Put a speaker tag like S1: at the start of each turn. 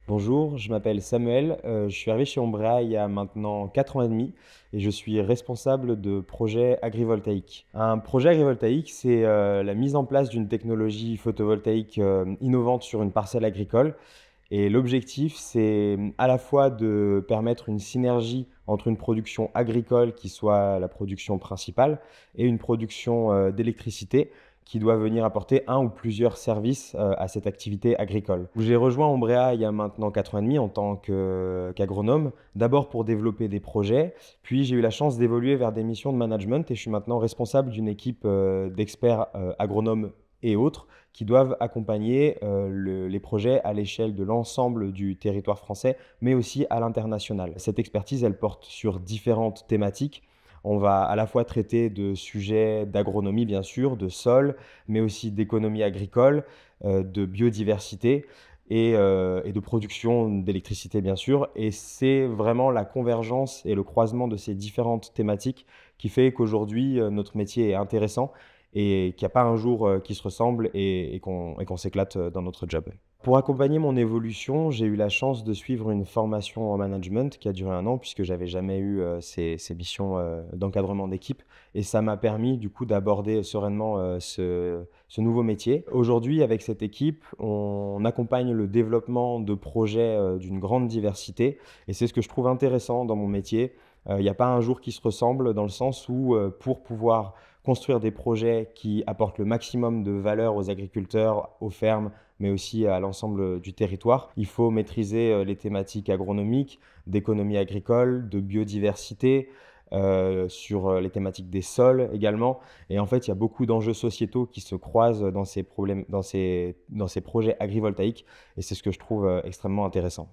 S1: Bonjour, je m'appelle Samuel, je suis arrivé chez Ombrea il y a maintenant 4 ans et demi et je suis responsable de projet agrivoltaïque. Un projet agrivoltaïque, c'est la mise en place d'une technologie photovoltaïque innovante sur une parcelle agricole. Et l'objectif, c'est à la fois de permettre une synergie entre une production agricole qui soit la production principale et une production d'électricité qui doit venir apporter un ou plusieurs services à cette activité agricole. J'ai rejoint Ombrea il y a maintenant 4 ans et demi en tant qu'agronome, d'abord pour développer des projets, puis j'ai eu la chance d'évoluer vers des missions de management et je suis maintenant responsable d'une équipe d'experts agronomes et autres qui doivent accompagner les projets à l'échelle de l'ensemble du territoire français, mais aussi à l'international. Cette expertise, elle porte sur différentes thématiques. On va à la fois traiter de sujets d'agronomie, bien sûr, de sol, mais aussi d'économie agricole, de biodiversité et de production d'électricité, bien sûr. Et c'est vraiment la convergence et le croisement de ces différentes thématiques qui fait qu'aujourd'hui, notre métier est intéressant et qu'il n'y a pas un jour qui se ressemble et qu'on s'éclate dans notre job. Pour accompagner mon évolution, j'ai eu la chance de suivre une formation en management qui a duré 1 an puisque j'avais jamais eu ces missions d'encadrement d'équipe et ça m'a permis du coup d'aborder sereinement ce nouveau métier. Aujourd'hui, avec cette équipe, on accompagne le développement de projets d'une grande diversité et c'est ce que je trouve intéressant dans mon métier. Il n'y a pas un jour qui se ressemble dans le sens où pour pouvoir construire des projets qui apportent le maximum de valeur aux agriculteurs, aux fermes, mais aussi à l'ensemble du territoire. Il faut maîtriser les thématiques agronomiques, d'économie agricole, de biodiversité, sur les thématiques des sols également. Et en fait, il y a beaucoup d'enjeux sociétaux qui se croisent dans ces projets agrivoltaïques et c'est ce que je trouve extrêmement intéressant.